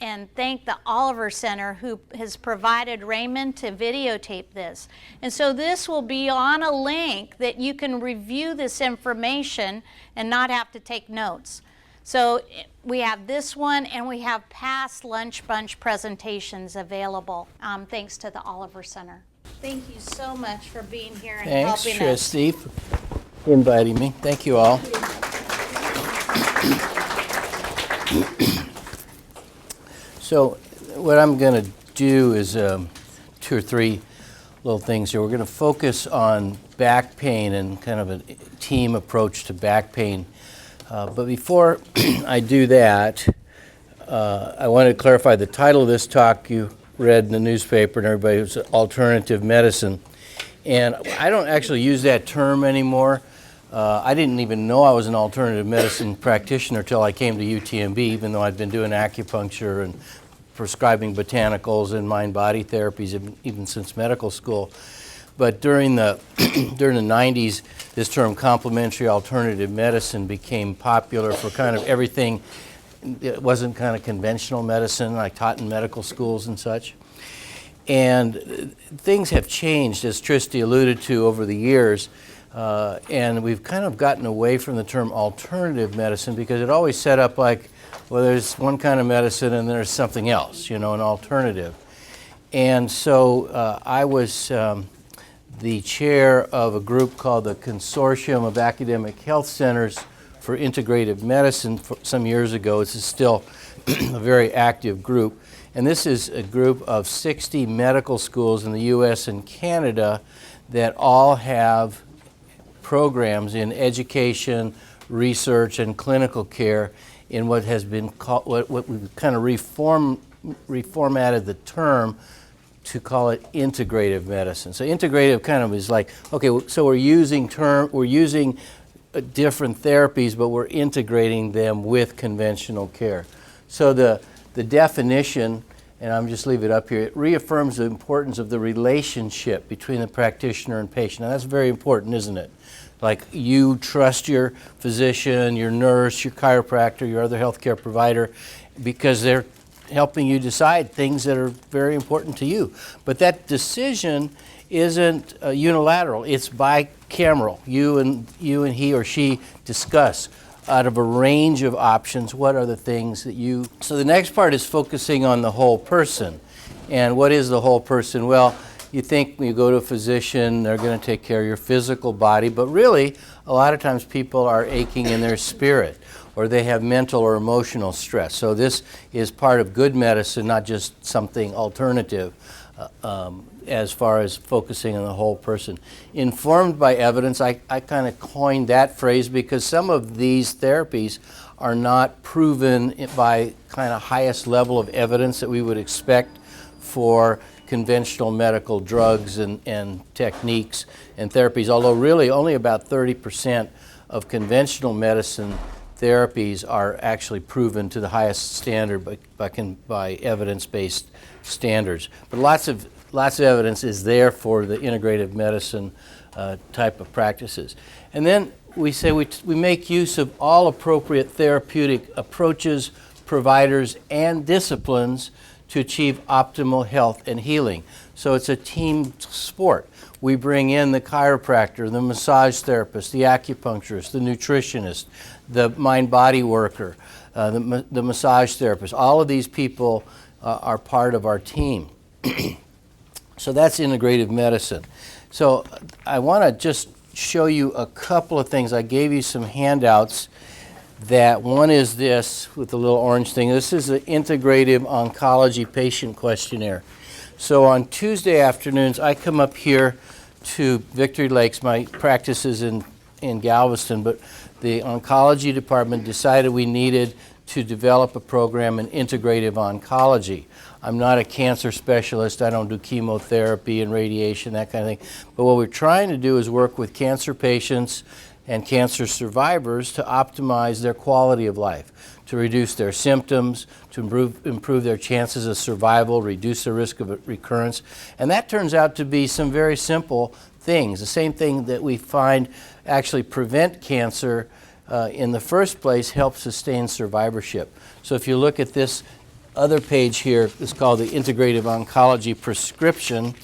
and thank the Oliver Center who has provided Raymond to videotape this. And so this will be on a link that you can review this information and not have to take notes. So we have this one, and we have past Lunch Bunch presentations available, thanks to the Oliver Center. Thank you so much for being here and helping us. Thanks, Trish, for inviting me. Thank you all. So what I'm going to do is 2 or 3 little things here. We're going to focus on back pain and kind of a team approach to back pain. But before I do that, I wanted to clarify the title of this talk you read in the newspaper and everybody was alternative medicine. And I don't actually use that term anymore. I didn't even know I was an alternative medicine practitioner until I came to UTMB, even though I'd been doing acupuncture and prescribing botanicals and mind-body therapies even since medical school. But during the 90s, this term complementary alternative medicine became popular for kind of everything. It wasn't kind of conventional medicine I taught in medical schools and such. And things have changed, as Tristy alluded to, over the years. And we've kind of gotten away from the term alternative medicine because it always set up like, well, there's one kind of medicine and there's something else, you know, an alternative. And so I was the chair of a group called the Consortium of Academic Health Centers for Integrative Medicine some years ago. This is still a very active group. And this is a group of 60 medical schools in the U.S. and Canada that all have programs in education, research, and clinical care in what has been called, what we've kind of reformatted the term to call it integrative medicine. So integrative kind of is like, okay, so we're using different therapies, but we're integrating them with conventional care. So the definition, and I'm just leave it up here, it reaffirms the importance of the relationship between the practitioner and patient. Now that's very important, isn't it? Like you trust your physician, your nurse, your chiropractor, your other healthcare provider, because they're helping you decide things that are very important to you. But that decision isn't unilateral, it's bicameral. You and he or she discuss out of a range of options what are the things that you... So the next part is focusing on the whole person. And what is the whole person? Well, you think when you go to a physician, they're going to take care of your physical body, but really, a lot of times people are aching in their spirit, or they have mental or emotional stress. So this is part of good medicine, not just something alternative as far as focusing on the whole person. Informed by evidence, I kind of coined that phrase because some of these therapies are not proven by kind of highest level of evidence that we would expect for conventional medical drugs and techniques and therapies, although really only about 30% of conventional medicine therapies are actually proven to the highest standard by evidence-based standards. But lots of evidence is there for the integrative medicine type of practices. And then we say we make use of all appropriate therapeutic approaches, providers, and disciplines to achieve optimal health and healing. So it's a team sport. We bring in the chiropractor, the massage therapist, the acupuncturist, the nutritionist, the mind-body worker, the massage therapist. All of these people are part of our team. So that's integrative medicine. So I want to just show you a couple of things. I gave you some handouts. That one is this with the little orange thing. This is the Integrative Oncology Patient Questionnaire. So on Tuesday afternoons, I come up here to Victory Lakes. My practice is in Galveston, but the oncology department decided we needed to develop a program in integrative oncology. I'm not a cancer specialist. I don't do chemotherapy and radiation, that kind of thing. But what we're trying to do is work with cancer patients and cancer survivors to optimize their quality of life, to reduce their symptoms, to improve their chances of survival, reduce the risk of recurrence. And that turns out to be some very simple things. The same thing that we find actually prevent cancer in the first place helps sustain survivorship. So if you look at this other page here is called the Integrative Oncology Prescription.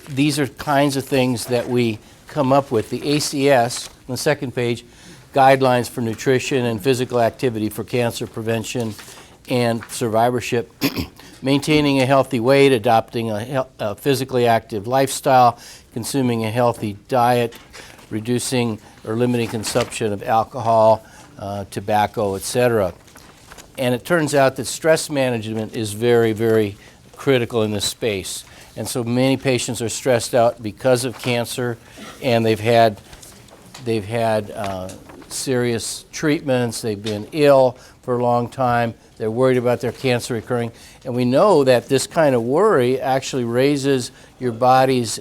These are kinds of things that we come up with. The ACS, on the second page, guidelines for nutrition and physical activity for cancer prevention and survivorship. Maintaining a healthy weight, adopting a physically active lifestyle, consuming a healthy diet, reducing or limiting consumption of alcohol, tobacco, etc. And it turns out that stress management is very, very critical in this space. And so many patients are stressed out because of cancer, and they've had serious treatments, they've been ill for a long time, they're worried about their cancer recurring. And we know that this kind of worry actually raises your body's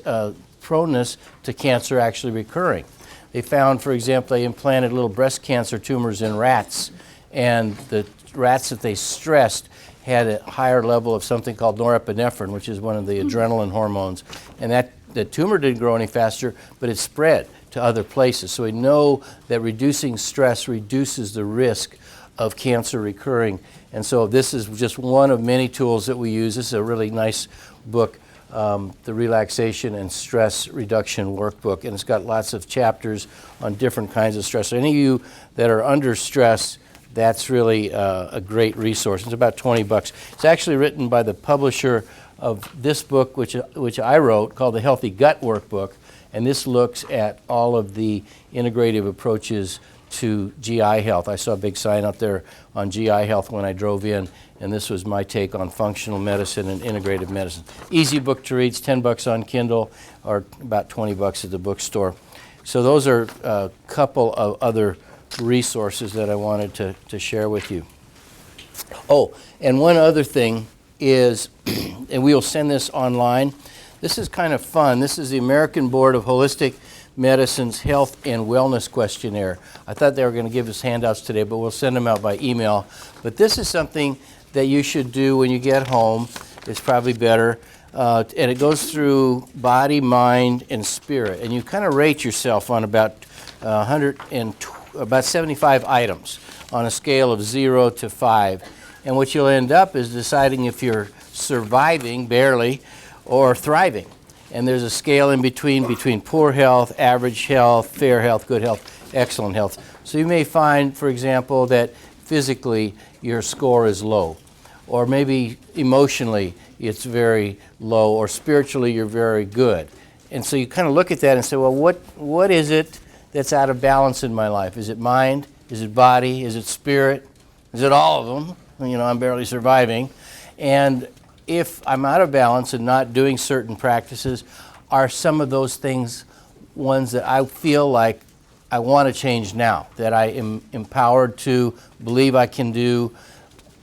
proneness to cancer actually recurring. They found, for example, they implanted little breast cancer tumors in rats, and the rats that they stressed had a higher level of something called norepinephrine, which is one of the adrenaline hormones. And that the tumor didn't grow any faster, but it spread to other places. So we know that reducing stress reduces the risk of cancer recurring. And so this is just one of many tools that we use. This is a really nice book, the Relaxation and Stress Reduction Workbook. And it's got lots of chapters on different kinds of stress. So any of you that are under stress, that's really a great resource. It's about $20. It's actually written by the publisher of this book, which I wrote, called the Healthy Gut Workbook. And this looks at all of the integrative approaches to GI health. I saw a big sign out there on GI health when I drove in, and this was my take on functional medicine and integrative medicine. Easy book to read. It's $10 on Kindle, or about $20 at the bookstore. So those are a couple of other resources that I wanted to share with you. Oh, and one other thing is, and we will send this online, this is kind of fun. This is the American Board of Holistic Medicine's Health and Wellness Questionnaire. I thought they were going to give us handouts today, but we'll send them out by email. But this is something that you should do when you get home. It's probably better. And it goes through body, mind, and spirit. And you kind of rate yourself on about 75 items on a scale of 0 to 5. And what you'll end up is deciding if you're surviving, barely, or thriving. And there's a scale in between poor health, average health, fair health, good health, excellent health. So you may find, for example, that physically your score is low, or maybe emotionally it's very low, or spiritually you're very good. And so you kind of look at that and say, well, what is it that's out of balance in my life? Is it mind? Is it body? Is it spirit? Is it all of them? You know, I'm barely surviving. And if I'm out of balance and not doing certain practices, are some of those things ones that I feel like I want to change now, that I am empowered to believe I can do,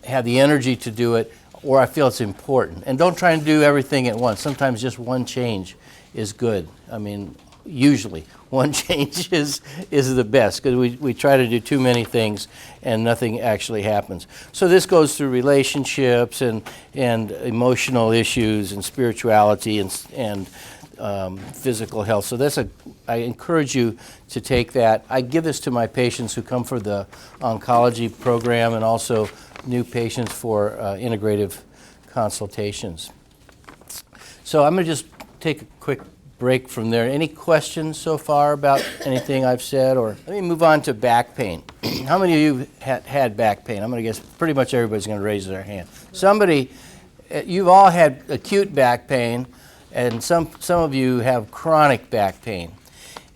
have the energy to do it, or I feel it's important? And don't try and do everything at once. Sometimes just one change is good. I mean, usually one change is the best, because we try to do too many things and nothing actually happens. So this goes through relationships and emotional issues and spirituality and physical health. So I encourage you to take that. I give this to my patients who come for the oncology program, and also new patients for integrative consultations. So I'm going to just take a quick break from there. Any questions so far about anything I've said? Or let me move on to back pain. How many of you had back pain? I'm going to guess pretty much everybody's going to raise their hand. Somebody, you've all had acute back pain, and some of you have chronic back pain.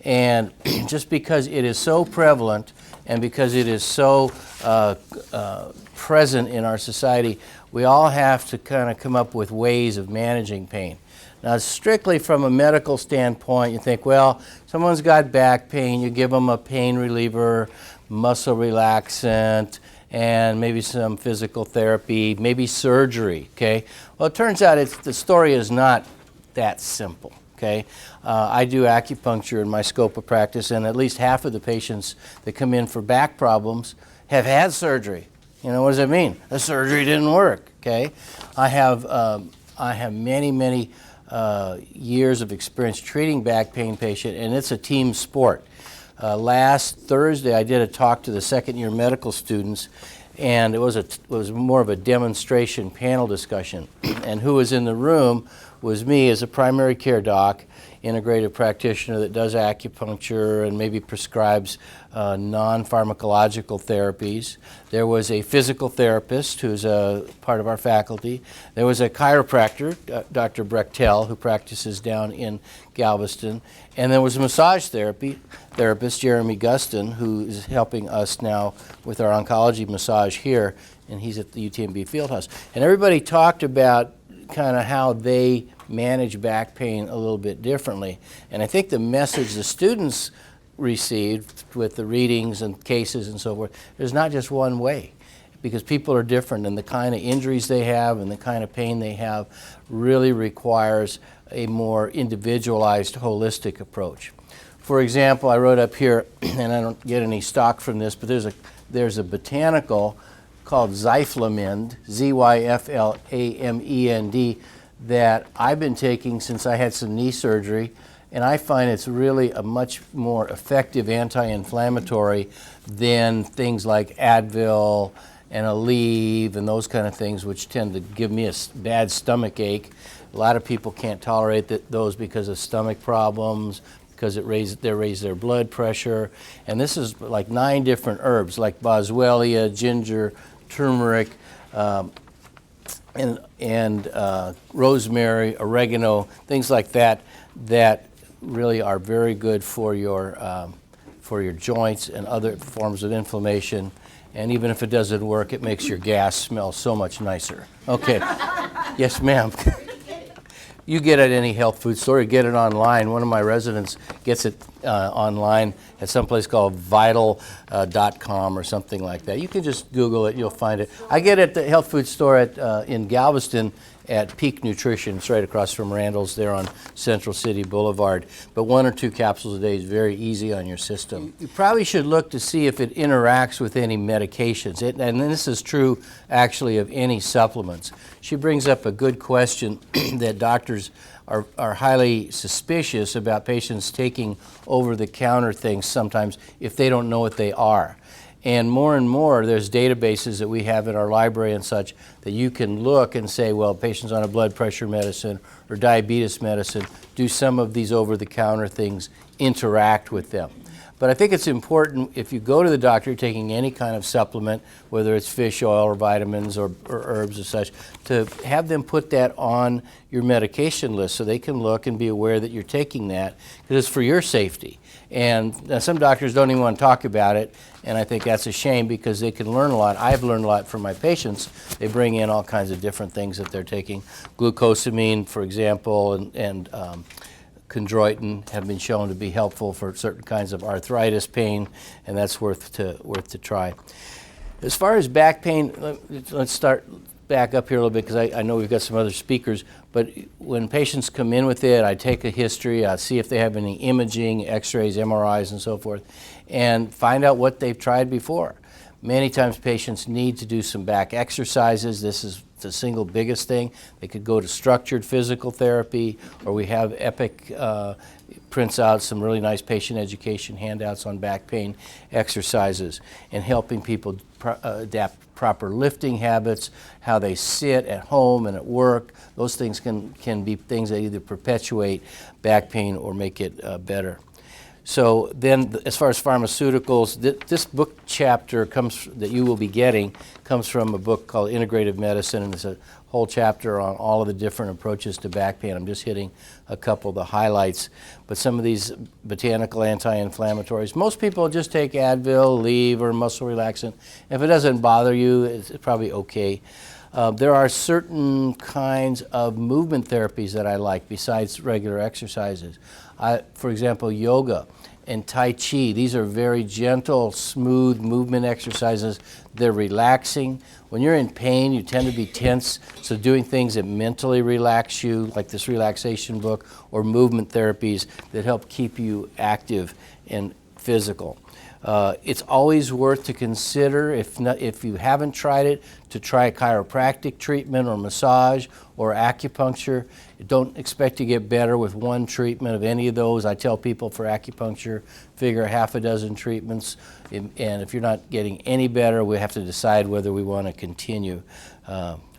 And just because it is so prevalent and because it is so present in our society, we all have to kind of come up with ways of managing pain. Now, strictly from a medical standpoint, you think, well, someone's got back pain, you give them a pain reliever, muscle relaxant, and maybe some physical therapy, maybe surgery, okay? Well, it turns out the story is not that simple, okay? I do acupuncture in my scope of practice, and at least half of the patients that come in for back problems have had surgery. You know, what does that mean? The surgery didn't work, okay? I have many years of experience treating back pain patients, and it's a team sport. Last Thursday, I did a talk to the second-year medical students, and it was more of a demonstration panel discussion. And who was in the room was me as a primary care doc, integrative practitioner that does acupuncture and maybe prescribes non-pharmacological therapies. There was a physical therapist who's a part of our faculty. There was a chiropractor, Dr. Brechtel, who practices down in Galveston. And there was a massage therapist, Jeremy Guston, who is helping us now with our oncology massage here, and he's at the UTMB Fieldhouse. And everybody talked about kind of how they manage back pain a little bit differently. And I think the message the students received with the readings and cases and so forth, there's not just one way, because people are different, and the kind of injuries they have and the kind of pain they have really requires a more individualized, holistic approach. For example, I wrote up here, and I don't get any stock from this, but there's a botanical called Zyflamend, Zyflamend, that I've been taking since I had some knee surgery, and I find it's really a much more effective anti-inflammatory than things like Advil and Aleve and those kind of things, which tend to give me a bad stomach ache. A lot of people can't tolerate those because of stomach problems, because they raise their blood pressure. And this is like 9 different herbs, like boswellia, ginger, turmeric, and rosemary, oregano, things like that, that really are very good for your joints and other forms of inflammation. And even if it doesn't work, it makes your gas smell so much nicer. Okay. Yes, ma'am. You get it at any health food store, you get it online. One of my residents gets it online at some place called vital.com or something like that. You can just Google it, you'll find it. I get it at the health food store in Galveston at Peak Nutrition. It's right across from Randall's there on Central City Boulevard. But 1 or 2 capsules a day is very easy on your system. You probably should look to see if it interacts with any medications. And this is true actually of any supplements. She brings up a good question that doctors are highly suspicious about patients taking over-the-counter things sometimes if they don't know what they are. And more, there's databases that we have in our library and such that you can look and say, well, patients on a blood pressure medicine or diabetes medicine, do some of these over-the-counter things interact with them? But I think it's important, if you go to the doctor taking any kind of supplement, whether it's fish oil or vitamins or herbs or such, to have them put that on your medication list so they can look and be aware that you're taking that, because it's for your safety. And some doctors don't even want to talk about it, and I think that's a shame because they can learn a lot. I've learned a lot from my patients. They bring in all kinds of different things that they're taking. Glucosamine, for example, and chondroitin have been shown to be helpful for certain kinds of arthritis pain, and that's worth to try. As far as back pain, let's start back up here a little bit because I know we've got some other speakers, but when patients come in with it, I take a history, I see if they have any imaging, x-rays, MRIs, and so forth, and find out what they've tried before. Many times patients need to do some back exercises. This is the single biggest thing. They could go to structured physical therapy, or we have Epic prints out some really nice patient education handouts on back pain exercises and helping people adapt proper lifting habits, how they sit at home and at work. Those things can be things that either perpetuate back pain or make it better. So then, as far as pharmaceuticals, this book chapter that you will be getting comes from a book called Integrative Medicine, and there's a whole chapter on all of the different approaches to back pain. I'm just hitting a couple of the highlights. But some of these botanical anti-inflammatories, most people just take Advil, Aleve, or muscle relaxant. If it doesn't bother you, it's probably okay. There are certain kinds of movement therapies that I like besides regular exercises. For example, yoga and Tai Chi. These are very gentle, smooth movement exercises. They're relaxing. When you're in pain, you tend to be tense, so doing things that mentally relax you, like this relaxation book, or movement therapies that help keep you active and physical. It's always worth to consider, if you haven't tried it, to try chiropractic treatment or massage or acupuncture. Don't expect to get better with one treatment of any of those. I tell people for acupuncture, figure half a dozen treatments, and if you're not getting any better, we have to decide whether we want to continue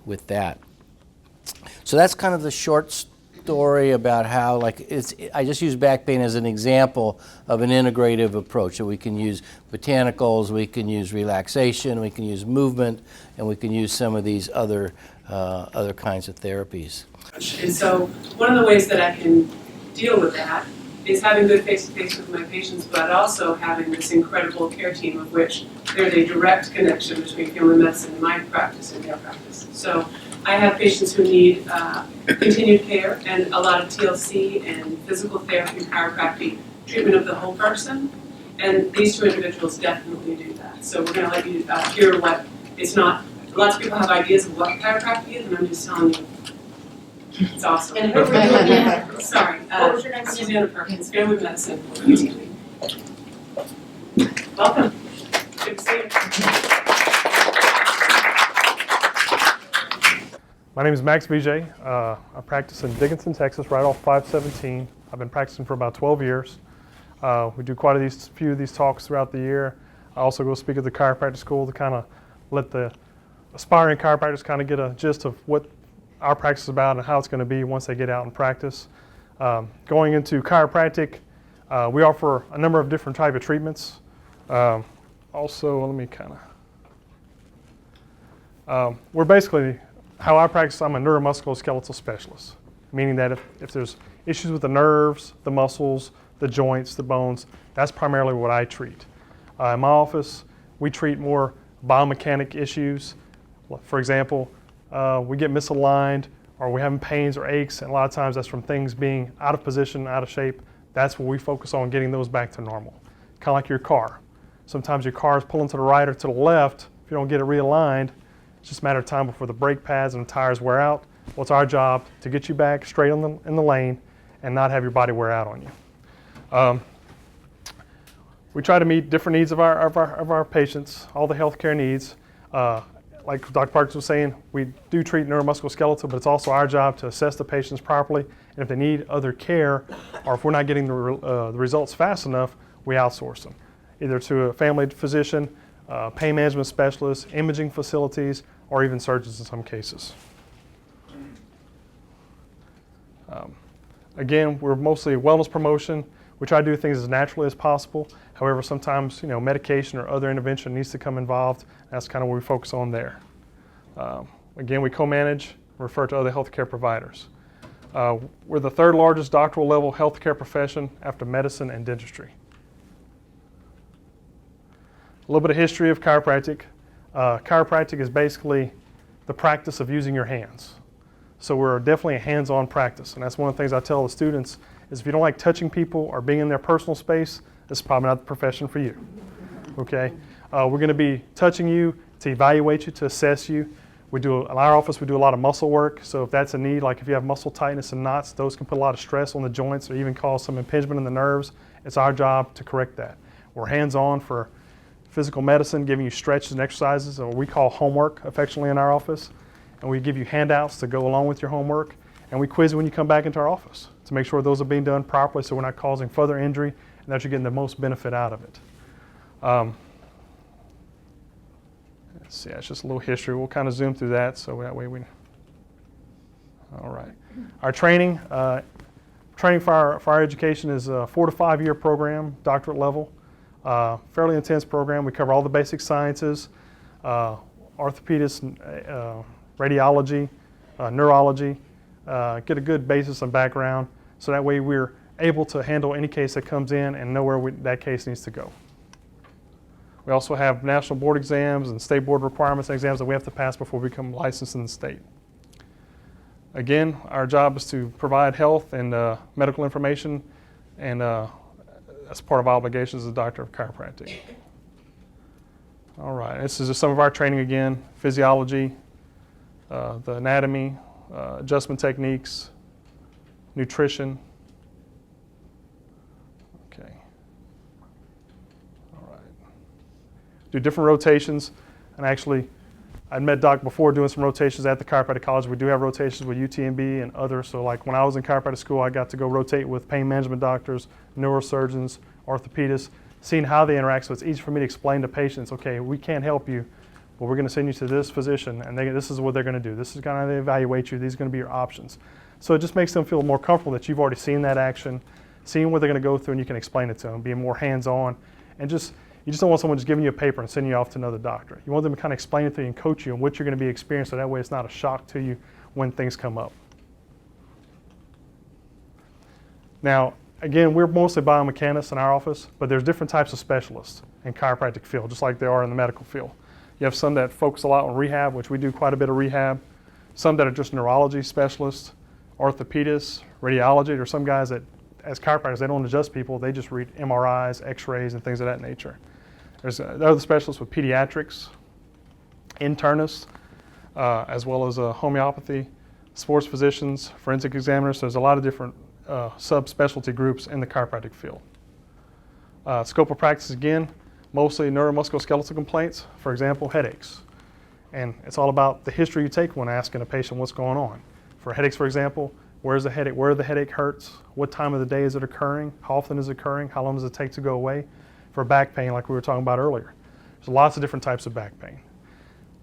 with that. So that's kind of the short story about how, I just use back pain as an example of an integrative approach. So we can use botanicals, we can use relaxation, we can use movement, and we can use some of these other kinds of therapies. And so one of the ways that I can deal with that is having good face-to-face with my patients, but also having this incredible care team, of which there's a direct connection between family medicine, my practice, and their practice. So I have patients who need continued care and a lot of TLC and physical therapy, chiropractic, treatment of the whole person. And these two individuals definitely do that. So we're going to let you hear what it's not. Lots of people have ideas of what chiropractic is, and I'm just telling you, it's awesome. And who were you again? Sorry, What was your name? Susanna Perkins, family medicine, UTV. Welcome. Good to see you. My name is Max Vijay. I practice in Dickinson, Texas, right off 517. I've been practicing for about 12 years. We do quite a few of these talks throughout the year. I also go speak at the chiropractic school to kind of let the aspiring chiropractors kind of get a gist of what our practice is about and how it's going to be once they get out and practice. Going into chiropractic, we offer a number of different type of treatments. Also, let me kind of, we're basically, how I practice, I'm a neuromusculoskeletal specialist, meaning that if there's issues with the nerves, the muscles, the joints, the bones, that's primarily what I treat. In my office, we treat more biomechanic issues. For example, we get misaligned, or we're having pains or aches, and a lot of times that's from things being out of position, out of shape. That's what we focus on, getting those back to normal. Kind of like your car. Sometimes your car is pulling to the right or to the left. If you don't get it realigned, it's just a matter of time before the brake pads and the tires wear out. Well, it's our job to get you back straight in the lane and not have your body wear out on you. We try to meet different needs of our patients, all the healthcare needs. Like Dr. Parks was saying, we do treat neuromusculoskeletal, but it's also our job to assess the patients properly. And if they need other care, or if we're not getting the results fast enough, we outsource them, either to a family physician, pain management specialists, imaging facilities, or even surgeons in some cases. Again, we're mostly wellness promotion. We try to do things as naturally as possible. However, sometimes medication or other intervention needs to come involved. That's kind of what we focus on there. Again, we co-manage, refer to other healthcare providers. We're the third largest doctoral level healthcare profession after medicine and dentistry. A little bit of history of chiropractic. Chiropractic is basically the practice of using your hands. So we're definitely a hands-on practice, and that's one of the things I tell the students is if you don't like touching people or being in their personal space, this is probably not the profession for you, okay? We're going to be touching you to evaluate you, to assess you. In our office, we do a lot of muscle work, so if that's a need, like if you have muscle tightness and knots, those can put a lot of stress on the joints or even cause some impingement in the nerves. It's our job to correct that. We're hands-on for physical medicine, giving you stretches and exercises, or we call homework affectionately in our office. And we give you handouts to go along with your homework, and we quiz you when you come back into our office to make sure those are being done properly so we're not causing further injury and that you're getting the most benefit out of it. Let's see, it's just a little history. We'll kind of zoom through that so that way we... All right. Our training for our education is a 4 to 5 year program, doctorate level. Fairly intense program. We cover all the basic sciences, orthopedics, radiology, neurology, get a good basis and background so that way we're able to handle any case that comes in and know where that case needs to go. We also have national board exams and state board requirements and exams that we have to pass before we become licensed in the state. Again, our job is to provide health and medical information, and that's part of our obligations as a doctor of chiropractic. All right, this is just some of our training again: physiology, the anatomy, adjustment techniques, nutrition. Okay. All right. do different rotations. And actually, I'd met Doc before doing some rotations at the chiropractic college. We do have rotations with UTMB and others. So like when I was in chiropractic school, I got to go rotate with pain management doctors, neurosurgeons, orthopedists, seeing how they interact. So it's easy for me to explain to patients, okay, we can't help you, but we're going to send you to this physician, and this is what they're going to do. This is going to evaluate you. These are going to be your options. So it just makes them feel more comfortable that you've already seen that action, seeing what they're going to go through, and you can explain it to them, being more hands-on, and you just don't want someone just giving you a paper and sending you off to another doctor. You want them to kind of explain it to you and coach you on what you're going to be experiencing, so that way it's not a shock to you when things come up. Now, again, we're mostly biomechanists in our office, but there's different types of specialists in chiropractic field, just like there are in the medical field. You have some that focus a lot on rehab, which we do quite a bit of rehab. Some that are just neurology specialists, orthopedists, radiology. There are some guys that, as chiropractors, they don't adjust people. They just read MRIs, x-rays, and things of that nature. There's other specialists with pediatrics, internists, as well as homeopathy, sports physicians, forensic examiners. So there's a lot of different subspecialty groups in the chiropractic field. Scope of practice, again, mostly neuromusculoskeletal complaints, for example, headaches. And it's all about the history you take when asking a patient what's going on. For headaches, for example, where's the headache, where the headache hurts, what time of the day is it occurring, how often is it occurring, how long does it take to go away. For back pain, like we were talking about earlier, there's lots of different types of back pain.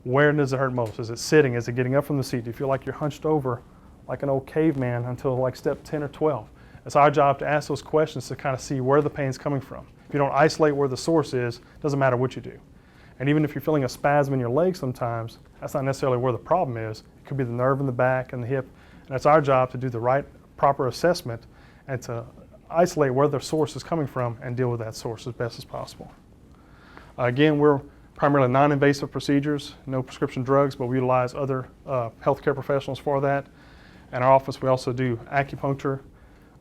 Where does it hurt most? Is it sitting? Is it getting up from the seat? Do you feel like you're hunched over like an old caveman until like step 10 or 12? It's our job to ask those questions to kind of see where the pain's coming from. If you don't isolate where the source is, it doesn't matter what you do. And even if you're feeling a spasm in your leg sometimes, that's not necessarily where the problem is. It could be the nerve in the back and the hip. And it's our job to do the right, proper assessment and to isolate where the source is coming from and deal with that source as best as possible. Again, we're primarily non-invasive procedures, no prescription drugs, but we utilize other healthcare professionals for that. In our office, we also do acupuncture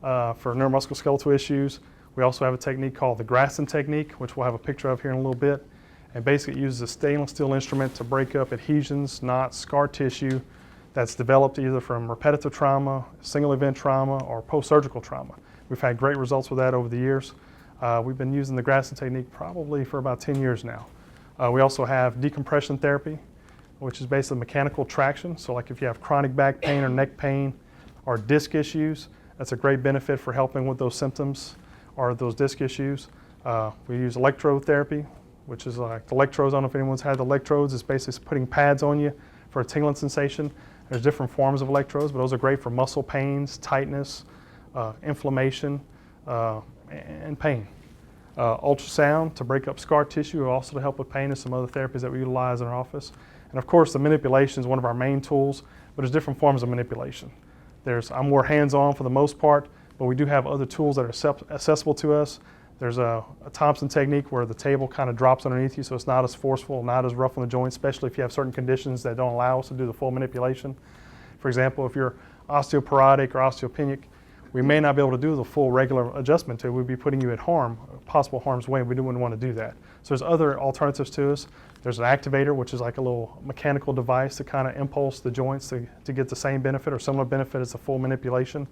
for neuromusculoskeletal issues. We also have a technique called the Graston Technique, which we'll have a picture of here in a little bit. And basically it uses a stainless steel instrument to break up adhesions, knots, scar tissue that's developed either from repetitive trauma, single event trauma, or post-surgical trauma. We've had great results with that over the years. We've been using the Graston Technique probably for about 10 years now. We also have Decompression Therapy, which is basically mechanical traction. So like if you have chronic back pain or neck pain or disc issues, that's a great benefit for helping with those symptoms or those disc issues. We use electrode therapy, which is like the electrodes. I don't know if anyone's had the electrodes. It's basically putting pads on you for a tingling sensation. There's different forms of electrodes, but those are great for muscle pains, tightness, inflammation, and pain. Ultrasound to break up scar tissue, also to help with pain, and some other therapies that we utilize in our office. And of course, the manipulation is one of our main tools, but there's different forms of manipulation. I'm more hands-on for the most part, but we do have other tools that are accessible to us. There's a Thompson technique where the table kind of drops underneath you, so it's not as forceful, not as rough on the joints, especially if you have certain conditions that don't allow us to do the full manipulation. For example, if you're osteoporotic or osteopenic, we may not be able to do the full regular adjustment to. We'd be putting you at possible harm's way, and we wouldn't want to do that. So there's other alternatives to us. There's an activator, which is like a little mechanical device to kind of impulse the joints to get the same benefit or similar benefit as the full manipulation.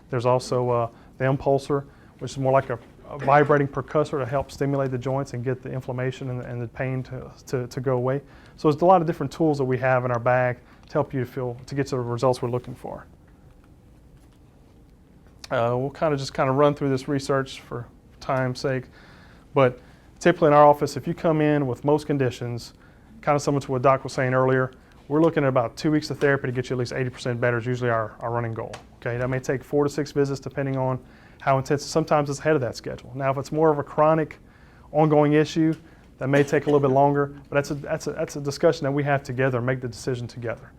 There's also the impulsor, which is more like a vibrating percussor to help stimulate the joints and get the inflammation and the pain to go away. So there's a lot of different tools that we have in our bag to help you to get to the results we're looking for. We'll kind of run through this research for time's sake, but typically in our office, if you come in with most conditions, kind of similar to what Doc was saying earlier, we're looking at about 2 weeks of therapy to get you at least 80% better is usually our running goal. Okay, that may take 4 to 6 visits depending on how intense. Sometimes it's ahead of that schedule. Now, if it's more of a chronic, ongoing issue, that may take a little bit longer, but that's a discussion that we have together, make the decision together.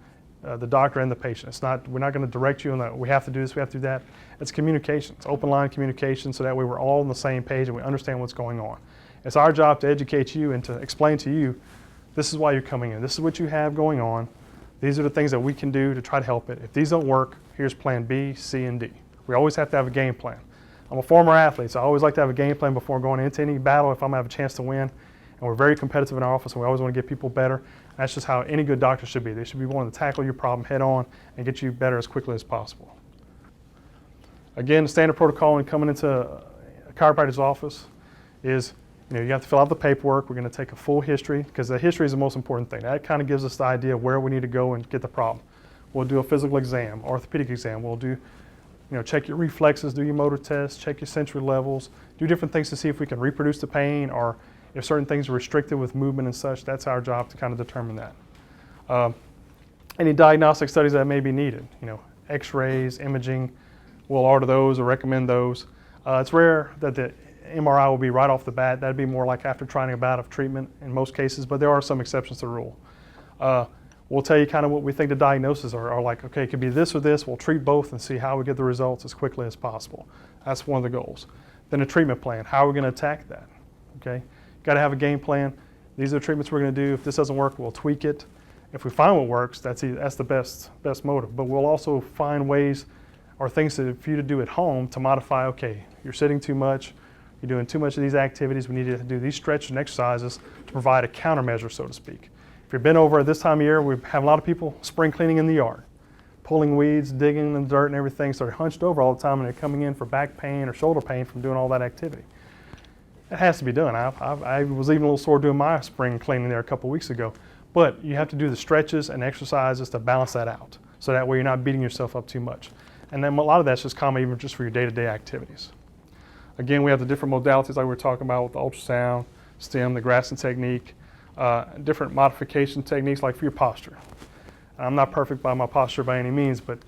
The doctor and the patient. We're not going to direct you on that. We have to do this, we have to do that. It's communication. It's open line communication, so that way we're all on the same page and we understand what's going on. It's our job to educate you and to explain to you, this is why you're coming in. This is what you have going on. These are the things that we can do to try to help it. If these don't work, here's plan B, C, and D. We always have to have a game plan. I'm a former athlete, so I always like to have a game plan before going into any battle if I'm going to have a chance to win. And we're very competitive in our office, and we always want to get people better. That's just how any good doctor should be. They should be willing to tackle your problem head on and get you better as quickly as possible. Again, the standard protocol when coming into a chiropractor's office is You have to fill out the paperwork. We're going to take a full history because the history is the most important thing. That kind of gives us the idea of where we need to go and get the problem. We'll do a physical exam, orthopedic exam. We'll do, check your reflexes, do your motor tests, check your sensory levels, do different things to see if we can reproduce the pain or if certain things are restricted with movement and such. That's our job to kind of determine that. Any diagnostic studies that may be needed, x-rays, imaging, we'll order those or recommend those. It's rare that the MRI will be right off the bat. That'd be more like after trying a bout of treatment in most cases, but there are some exceptions to the rule. We'll tell you kind of what we think the diagnoses are like, okay, it could be this or this. We'll treat both and see how we get the results as quickly as possible. That's one of the goals. Then a treatment plan. How are we going to attack that? Okay, got to have a game plan. These are the treatments we're going to do. If this doesn't work, we'll tweak it. If we find what works, that's the best motive. But we'll also find ways or things for you to do at home to modify, okay, you're sitting too much, you're doing too much of these activities, we need to do these stretches and exercises to provide a countermeasure, so to speak. If you've been over at this time of year, we have a lot of people spring cleaning in the yard, pulling weeds, digging in the dirt and everything, so they're hunched over all the time and they're coming in for back pain or shoulder pain from doing all that activity. It has to be done. I was even a little sore doing my spring cleaning there a couple weeks ago. But you have to do the stretches and exercises to balance that out. So that way you're not beating yourself up too much. And then a lot of that's just common even just for your day-to-day activities. Again, we have the different modalities like we were talking about with the ultrasound, STEM, the Graston Technique, different modification techniques like for your posture. I'm not perfect by my posture by any means, but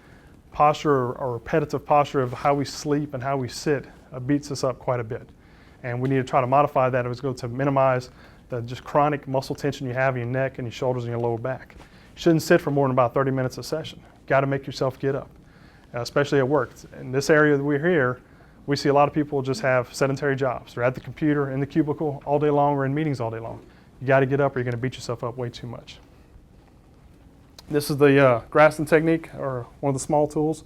posture or repetitive posture of how we sleep and how we sit beats us up quite a bit. And we need to try to modify that as we go to minimize the just chronic muscle tension you have in your neck and your shoulders and your lower back. You shouldn't sit for more than about 30 minutes a session. Got to make yourself get up, especially at work. In this area that we're here, we see a lot of people just have sedentary jobs. They're at the computer, in the cubicle all day long or in meetings all day long. You got to get up or you're going to beat yourself up way too much. This is the Graston Technique, or one of the small tools.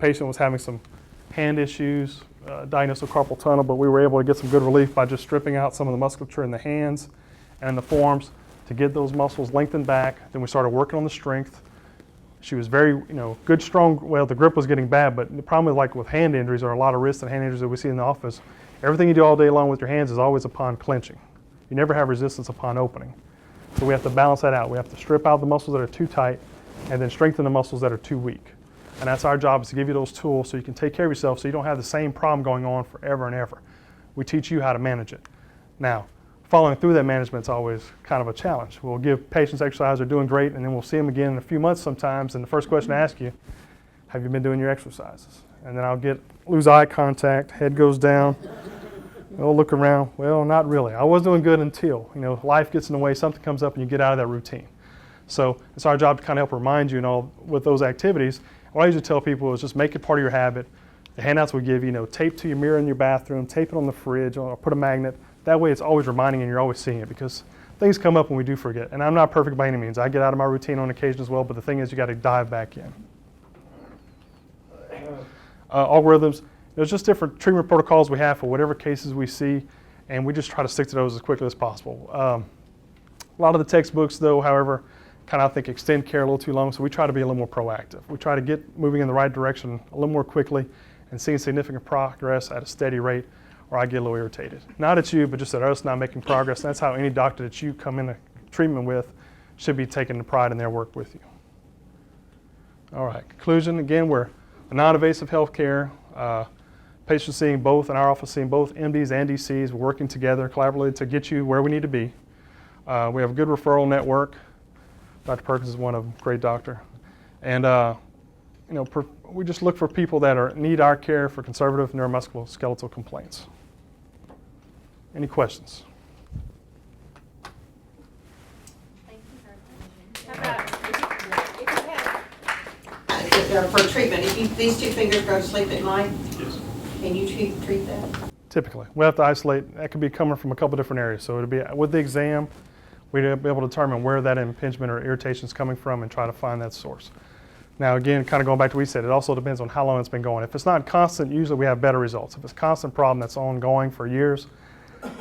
Patient was having some hand issues, diagnosed with carpal tunnel, but we were able to get some good relief by just stripping out some of the musculature in the hands and the forearms to get those muscles lengthened back. Then we started working on the strength. She was very, good, strong. Well, the grip was getting bad, but the problem with hand injuries or a lot of wrist and hand injuries that we see in the office, everything you do all day long with your hands is always upon clenching. You never have resistance upon opening. So we have to balance that out. We have to strip out the muscles that are too tight and then strengthen the muscles that are too weak. And that's our job, is to give you those tools so you can take care of yourself so you don't have the same problem going on forever and ever. We teach you how to manage it. Now, following through that management is always kind of a challenge. We'll give patients exercise, they're doing great, and then we'll see them again in a few months sometimes, and the first question I ask you, have you been doing your exercises? And then I'll lose eye contact, head goes down, we'll look around, well, not really. I was doing good until, life gets in the way, something comes up and you get out of that routine. So it's our job to kind of help remind you with those activities. What I usually tell people is just make it part of your habit. The handouts we give you, tape to your mirror in your bathroom, tape it on the fridge, or put a magnet. That way it's always reminding you and you're always seeing it, because things come up when we do forget. And I'm not perfect by any means. I get out of my routine on occasion as well, but the thing is you got to dive back in. Algorithms, there's just different treatment protocols we have for whatever cases we see, and we just try to stick to those as quickly as possible. A lot of the textbooks, though, however, kind of, I think, extend care a little too long, so we try to be a little more proactive. We try to get moving in the right direction a little more quickly and seeing significant progress at a steady rate, or I get a little irritated. Not at you, but just at us not making progress. That's how any doctor that you come into treatment with should be taking the pride in their work with you. All right, conclusion, again, we're a non-invasive healthcare. Patients seeing both, in our office seeing both MDs and DCs. We're working together collaboratively to get you where we need to be. We have a good referral network. Dr. Perkins is one of them, great doctor. And we just look for people that need our care for conservative neuromusculoskeletal complaints. Any questions? Thank you very much. For treatment, if these two fingers go to sleep at night, yes, can you treat that? Typically. We have to isolate. That could be coming from a couple different areas. So it'll be with the exam, we'd be able to determine where that impingement or irritation is coming from and try to find that source. Now again, kind of going back to what we said, it also depends on how long it's been going. If it's not constant, usually we have better results. If it's a constant problem that's ongoing for years,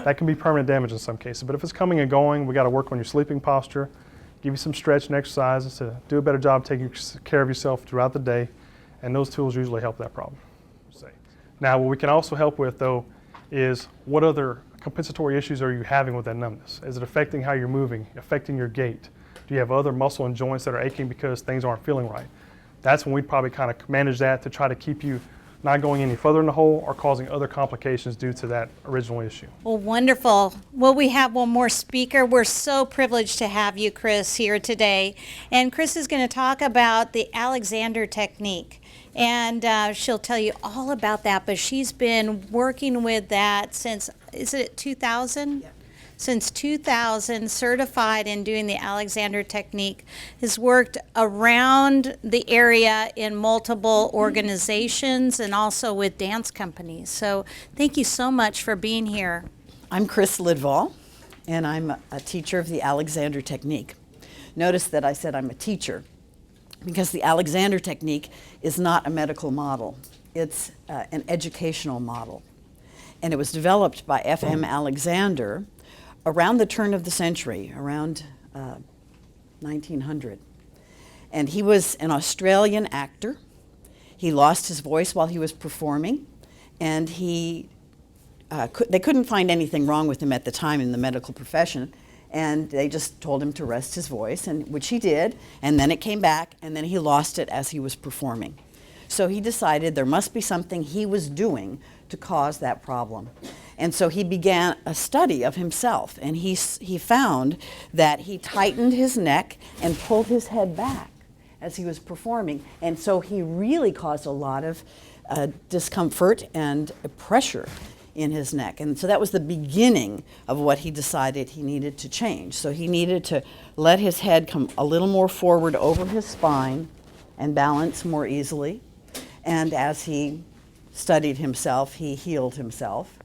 that can be permanent damage in some cases. But if it's coming and going, we got to work on your sleeping posture, give you some stretch and exercises to do a better job taking care of yourself throughout the day, and those tools usually help that problem. Now what we can also help with, though, is what other compensatory issues are you having with that numbness? Is it affecting how you're moving, affecting your gait? Do you have other muscle and joints that are aching because things aren't feeling right? That's when we'd probably kind of manage that to try to keep you not going any further in the hole or causing other complications due to that original issue. Well, wonderful. Well, we have one more speaker. We're so privileged to have you, Chris, here today. And Chris is going to talk about the Alexander Technique. And she'll tell you all about that, but she's been working with that since, is it 2000? Yeah. Since 2000, certified in doing the Alexander Technique, has worked around the area in multiple organizations and also with dance companies. So thank you so much for being here. I'm Chris Lidval, and I'm a teacher of the Alexander Technique. Notice that I said I'm a teacher because the Alexander Technique is not a medical model. It's an educational model. And it was developed by F.M. Alexander around the turn of the century, around 1900. And he was an Australian actor. He lost his voice while he was performing, and they couldn't find anything wrong with him at the time in the medical profession, and they just told him to rest his voice, and which he did, and then it came back, and then he lost it as he was performing. So he decided there must be something he was doing to cause that problem. And so he began a study of himself, and he found that he tightened his neck and pulled his head back as he was performing. And so he really caused a lot of discomfort and pressure in his neck. And so that was the beginning of what he decided he needed to change. So he needed to let his head come a little more forward over his spine and balance more easily. And as he studied himself, he healed himself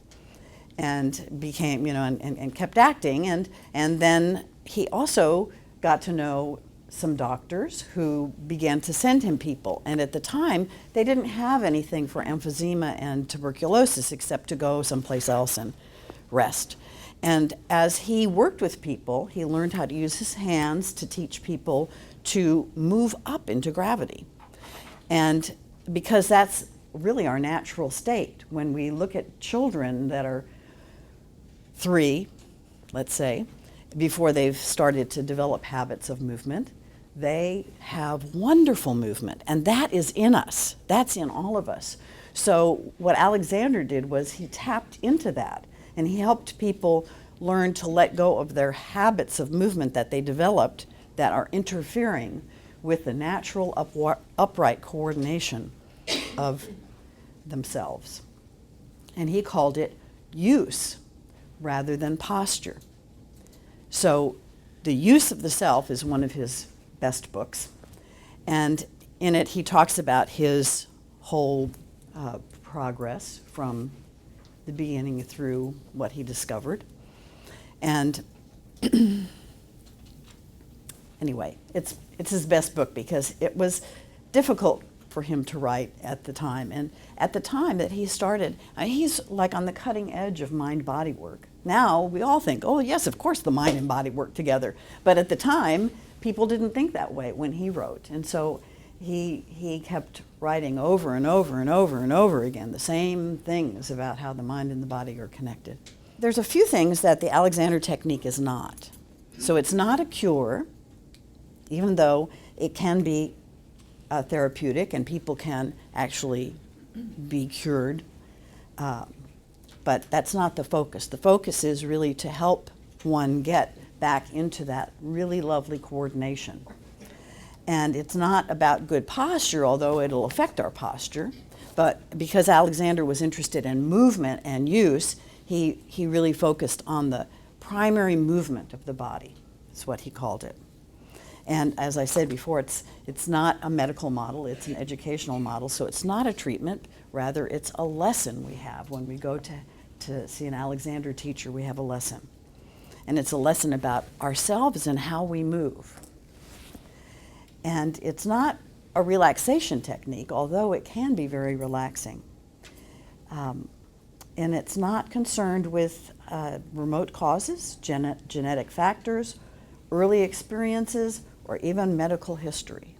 and became, and kept acting. And then he also got to know some doctors who began to send him people. And at the time, they didn't have anything for emphysema and tuberculosis except to go someplace else and rest. And as he worked with people, he learned how to use his hands to teach people to move up into gravity. And because that's really our natural state. When we look at children that are 3, let's say, before they've started to develop habits of movement, they have wonderful movement, and that is in us. That's in all of us. So what Alexander did was he tapped into that, and he helped people learn to let go of their habits of movement that they developed that are interfering with the natural upright coordination of themselves. And he called it use rather than posture. So The Use of the Self is one of his best books, and in it he talks about his whole progress from the beginning through what he discovered. And anyway, it's his best book because it was difficult for him to write at the time. And at the time that he started, he's like on the cutting edge of mind-body work. Now we all think, oh yes, of course the mind and body work together. But at the time, people didn't think that way when he wrote. And so he kept writing over and over and over and over again the same things about how the mind and the body are connected. There's a few things that the Alexander Technique is not. So it's not a cure, even though it can be therapeutic and people can actually be cured. But that's not the focus. The focus is really to help one get back into that really lovely coordination. And it's not about good posture, although it'll affect our posture. But because Alexander was interested in movement and use, he really focused on the primary movement of the body. That's what he called it. And as I said before, it's not a medical model, it's an educational model, so it's not a treatment, rather it's a lesson we have. When we go to see an Alexander teacher, we have a lesson. And it's a lesson about ourselves and how we move. And it's not a relaxation technique, although it can be very relaxing. And it's not concerned with remote causes, genetic factors, early experiences, or even medical history,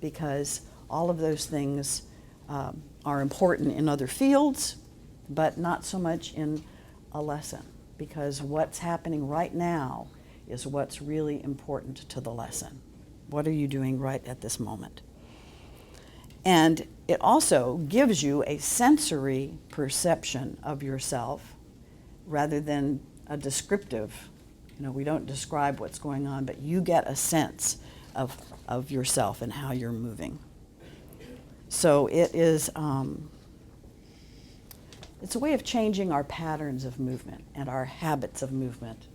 because all of those things are important in other fields, but not so much in a lesson. because what's happening right now is what's really important to the lesson. What are you doing right at this moment? And it also gives you a sensory perception of yourself rather than a descriptive. You know, we don't describe what's going on, but you get a sense of yourself and how you're moving. So it is, it's a way of changing our patterns of movement and our habits of movement.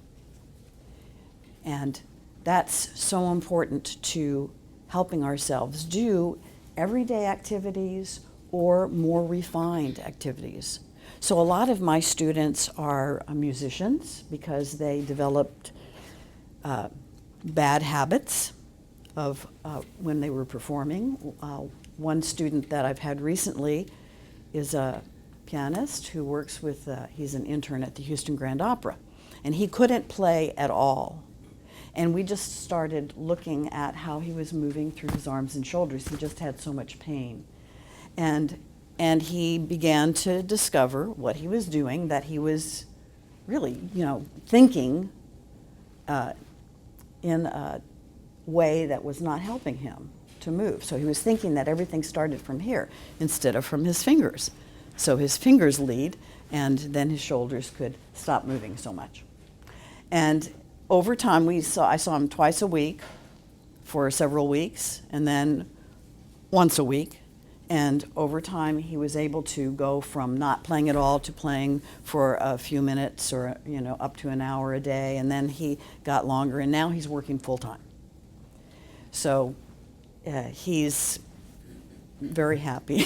And that's so important to helping ourselves do everyday activities or more refined activities. So a lot of my students are musicians because they developed bad habits of when they were performing. One student that I've had recently is a pianist who works with, he's an intern at the Houston Grand Opera, and he couldn't play at all. And we just started looking at how he was moving through his arms and shoulders. He just had so much pain. And he began to discover what he was doing, that he was really, thinking in a way that was not helping him to move. So he was thinking that everything started from here instead of from his fingers. So his fingers lead, and then his shoulders could stop moving so much. And over time, I saw him twice a week for several weeks, and then once a week. And over time, he was able to go from not playing at all to playing for a few minutes or, up to an hour a day. And then he got longer, and now he's working full time. So he's very happy.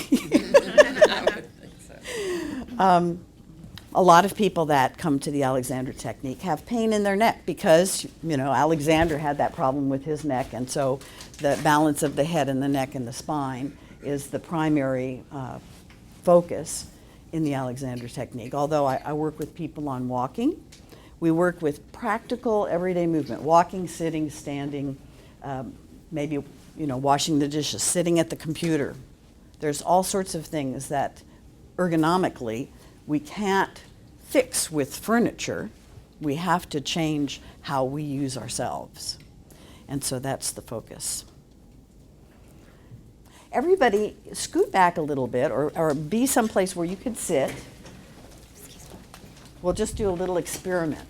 A lot of people that come to the Alexander Technique have pain in their neck because, Alexander had that problem with his neck, and so the balance of the head and the neck and the spine is the primary focus in the Alexander Technique. Although I work with people on walking, we work with practical everyday movement, walking, sitting, standing, maybe washing the dishes, sitting at the computer. There's all sorts of things that ergonomically we can't fix with furniture. We have to change how we use ourselves. And so that's the focus. Everybody scoot back a little bit or be someplace where you could sit. We'll just do a little experiment.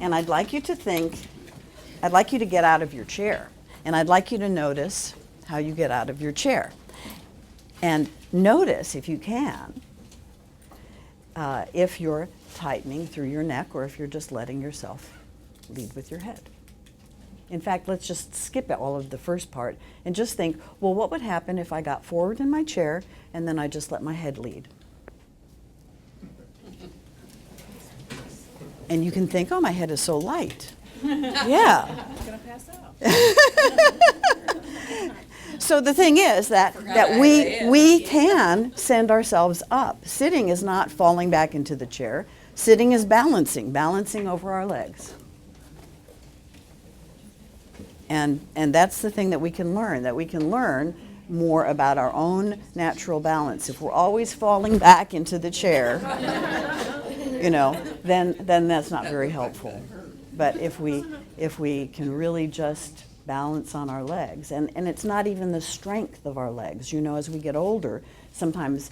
And I'd like you to get out of your chair. And I'd like you to notice how you get out of your chair. And notice, if you can, if you're tightening through your neck or if you're just letting yourself lead with your head. In fact, let's just skip all of the first part and just think, well, what would happen if I got forward in my chair and then I just let my head lead? And you can think, oh, my head is so light. Yeah. I'm gonna pass out. So the thing is that we can send ourselves up. Sitting is not falling back into the chair. Sitting is balancing over our legs. And that's the thing that we can learn more about our own natural balance. If we're always falling back into the chair, then that's not very helpful. But if we can really just balance on our legs, and it's not even the strength of our legs. As we get older, sometimes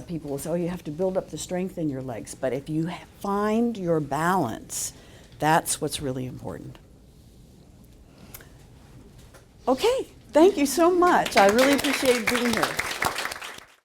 people will say, oh, you have to build up the strength in your legs. But if you find your balance, that's what's really important. Okay, thank you so much. I really appreciate being here.